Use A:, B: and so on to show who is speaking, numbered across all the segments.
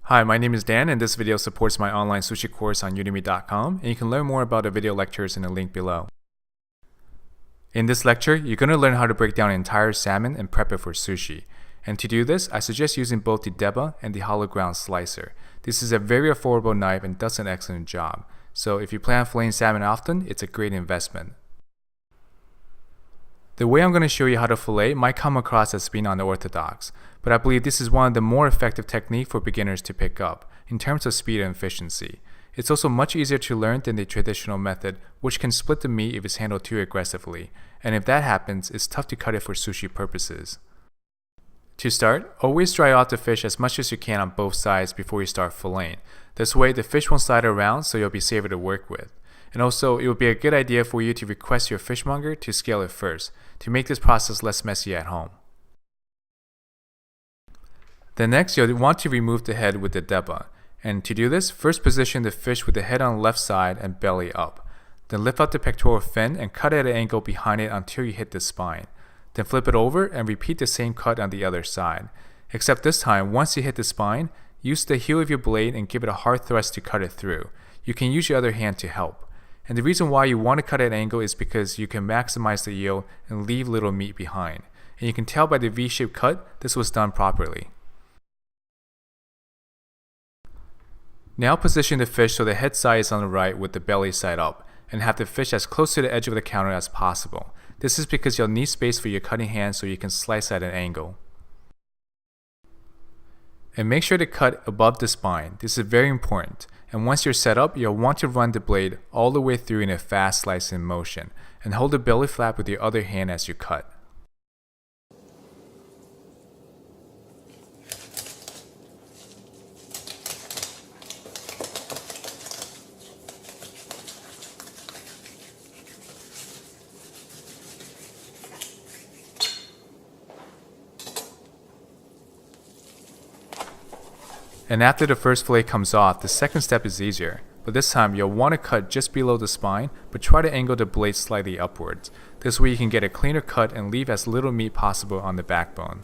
A: Hi, my name is Dan, and this video supports my online sushi course on udemy.com, and you can learn more about the video lectures in the link below. In this lecture, you're going to learn how to break down an entire salmon and prep it for sushi. And to do this, I suggest using both the deba and the hollow ground slicer. This is a very affordable knife and does an excellent job. So if you plan on filleting salmon often, it's a great investment. The way I'm going to show you how to fillet might come across as being unorthodox, but I believe this is one of the more effective techniques for beginners to pick up, in terms of speed and efficiency. It's also much easier to learn than the traditional method, which can split the meat if it's handled too aggressively, and if that happens, it's tough to cut it for sushi purposes. To start, always dry out the fish as much as you can on both sides before you start filleting. This way, the fish won't slide around, so you'll be safer to work with. And also, it would be a good idea for you to request your fishmonger to scale it first, to make this process less messy at home. Then next, you'll want to remove the head with the deba. And to do this, first position the fish with the head on the left side and belly up. Then lift out the pectoral fin and cut at an angle behind it until you hit the spine. Then flip it over and repeat the same cut on the other side. Except this time, once you hit the spine, use the heel of your blade and give it a hard thrust to cut it through. You can use your other hand to help. And the reason why you want to cut at an angle is because you can maximize the yield and leave little meat behind. And you can tell by the V-shaped cut, this was done properly. Now position the fish so the head side is on the right with the belly side up, and have the fish as close to the edge of the counter as possible. This is because you'll need space for your cutting hand so you can slice at an angle. And make sure to cut above the spine. This is very important. And once you're set up, you'll want to run the blade all the way through in a fast slicing motion, and hold the belly flap with your other hand as you cut. And after the first fillet comes off, the second step is easier, but this time you'll want to cut just below the spine, but try to angle the blade slightly upwards. This way you can get a cleaner cut and leave as little meat possible on the backbone.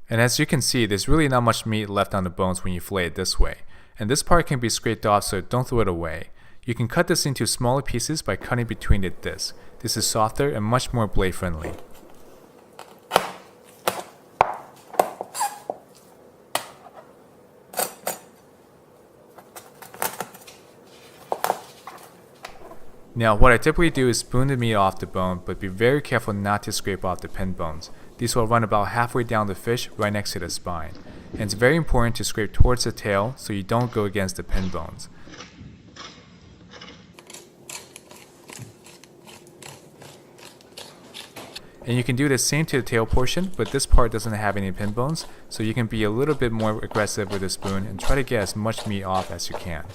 A: And as you can see, there's really not much meat left on the bones when you fillet it this way. And this part can be scraped off, so don't throw it away. You can cut this into smaller pieces by cutting between the discs. This is softer and much more blade friendly. Now, what I typically do is spoon the meat off the bone, but be very careful not to scrape off the pin bones. These will run about halfway down the fish right next to the spine. And it's very important to scrape towards the tail so you don't go against the pin bones. And you can do the same to the tail portion, but this part doesn't have any pin bones, so you can be a little bit more aggressive with the spoon and try to get as much meat off as you can.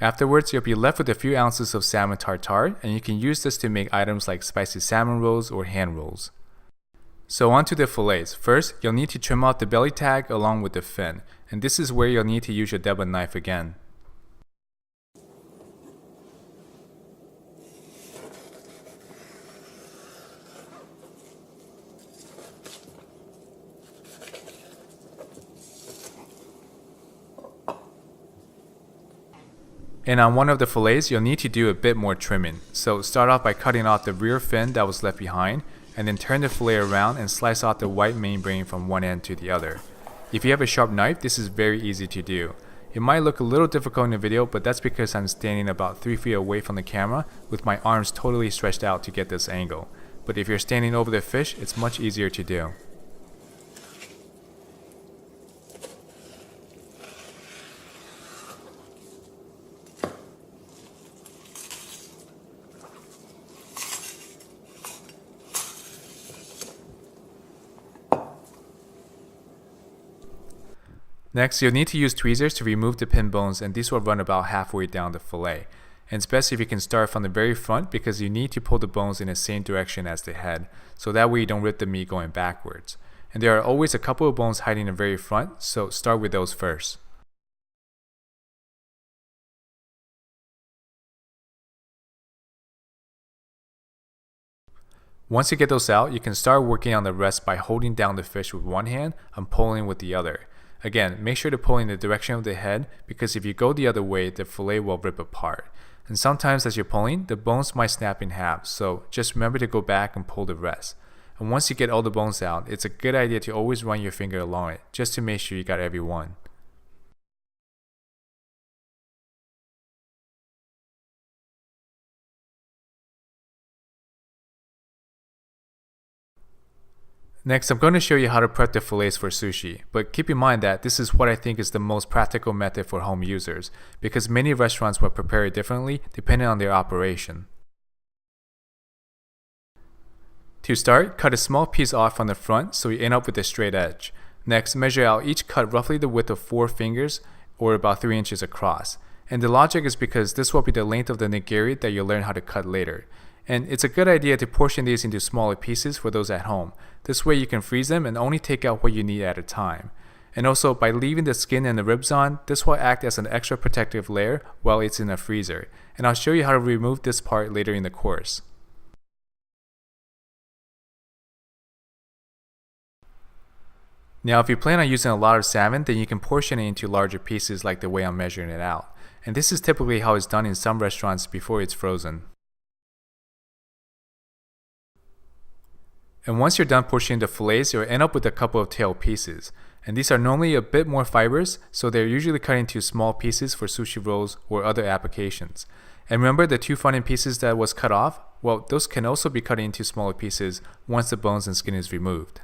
A: Afterwards, you'll be left with a few ounces of salmon tartare, and you can use this to make items like spicy salmon rolls or hand rolls. So on to the fillets. First, you'll need to trim out the belly tag along with the fin, and this is where you'll need to use your deba knife again. And on one of the fillets, you'll need to do a bit more trimming. So start off by cutting off the rear fin that was left behind, and then turn the fillet around and slice out the white main brain from one end to the other. If you have a sharp knife, this is very easy to do. It might look a little difficult in the video, but that's because I'm standing about 3 feet away from the camera with my arms totally stretched out to get this angle. But if you're standing over the fish, it's much easier to do. Next, you'll need to use tweezers to remove the pin bones, and these will run about halfway down the fillet. And it's best if you can start from the very front because you need to pull the bones in the same direction as the head, so that way you don't rip the meat going backwards. And there are always a couple of bones hiding in the very front, so start with those first. Once you get those out, you can start working on the rest by holding down the fish with one hand and pulling with the other. Again, make sure to pull in the direction of the head because if you go the other way, the fillet will rip apart. And sometimes as you're pulling, the bones might snap in half, so just remember to go back and pull the rest. And once you get all the bones out, it's a good idea to always run your finger along it, just to make sure you got every one. Next, I'm going to show you how to prep the fillets for sushi, but keep in mind that this is what I think is the most practical method for home users, because many restaurants will prepare it differently depending on their operation. To start, cut a small piece off from the front so you end up with a straight edge. Next, measure out each cut roughly the width of 4 fingers, or about 3 inches across. And the logic is because this will be the length of the nigiri that you'll learn how to cut later. And it's a good idea to portion these into smaller pieces for those at home. This way you can freeze them and only take out what you need at a time. And also, by leaving the skin and the ribs on, this will act as an extra protective layer while it's in a freezer. And I'll show you how to remove this part later in the course. Now, if you plan on using a lot of salmon, then you can portion it into larger pieces like the way I'm measuring it out. And this is typically how it's done in some restaurants before it's frozen. And once you're done portioning the fillets, you'll end up with a couple of tail pieces. And these are normally a bit more fibrous, so they're usually cut into small pieces for sushi rolls or other applications. And remember the 2 front end pieces that was cut off? Well, those can also be cut into smaller pieces once the bones and skin is removed.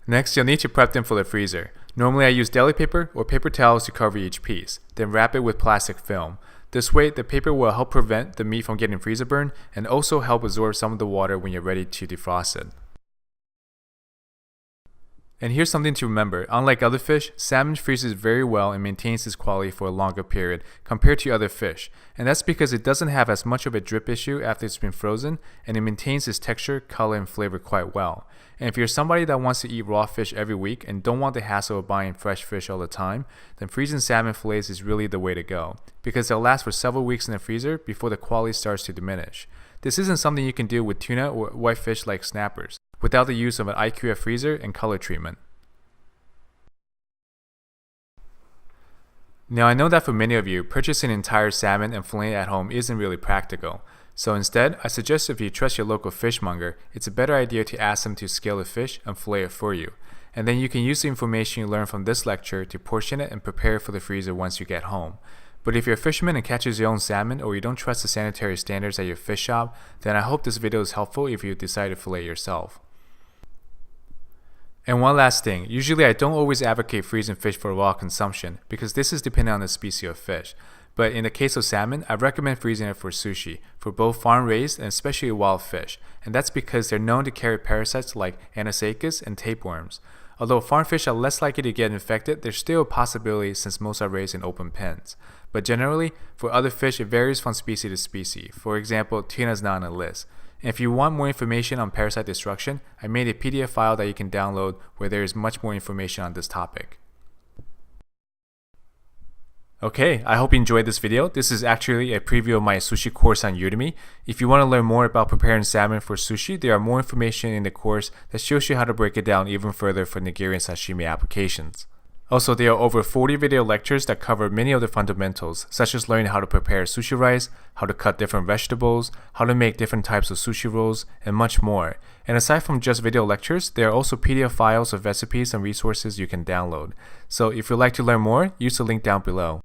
A: Next, you'll need to prep them for the freezer. Normally I use deli paper or paper towels to cover each piece, then wrap it with plastic film. This way, the paper will help prevent the meat from getting freezer burn and also help absorb some of the water when you're ready to defrost it. And here's something to remember, unlike other fish, salmon freezes very well and maintains its quality for a longer period compared to other fish. And that's because it doesn't have as much of a drip issue after it's been frozen, and it maintains its texture, color, and flavor quite well. And if you're somebody that wants to eat raw fish every week and don't want the hassle of buying fresh fish all the time, then freezing salmon fillets is really the way to go, because they'll last for several weeks in the freezer before the quality starts to diminish. This isn't something you can do with tuna or white fish like snappers, without the use of an IQF freezer and color treatment. Now I know that for many of you, purchasing entire salmon and fillet at home isn't really practical. So instead, I suggest if you trust your local fishmonger, it's a better idea to ask them to scale the fish and fillet it for you. And then you can use the information you learned from this lecture to portion it and prepare it for the freezer once you get home. But if you're a fisherman and catches your own salmon, or you don't trust the sanitary standards at your fish shop, then I hope this video is helpful if you decide to fillet yourself. And one last thing, usually I don't always advocate freezing fish for raw consumption because this is dependent on the species of fish. But in the case of salmon, I recommend freezing it for sushi, for both farm-raised and especially wild fish. And that's because they're known to carry parasites like anisakis and tapeworms. Although farm fish are less likely to get infected, there's still a possibility since most are raised in open pens. But generally, for other fish, it varies from species to species. For example, tuna is not on the list. And if you want more information on parasite destruction, I made a PDF file that you can download where there is much more information on this topic. Okay, I hope you enjoyed this video. This is actually a preview of my sushi course on Udemy. If you want to learn more about preparing salmon for sushi, there are more information in the course that shows you how to break it down even further for nigiri and sashimi applications. Also, there are over 40 video lectures that cover many of the fundamentals, such as learning how to prepare sushi rice, how to cut different vegetables, how to make different types of sushi rolls, and much more. And aside from just video lectures, there are also PDF files of recipes and resources you can download. So if you'd like to learn more, use the link down below.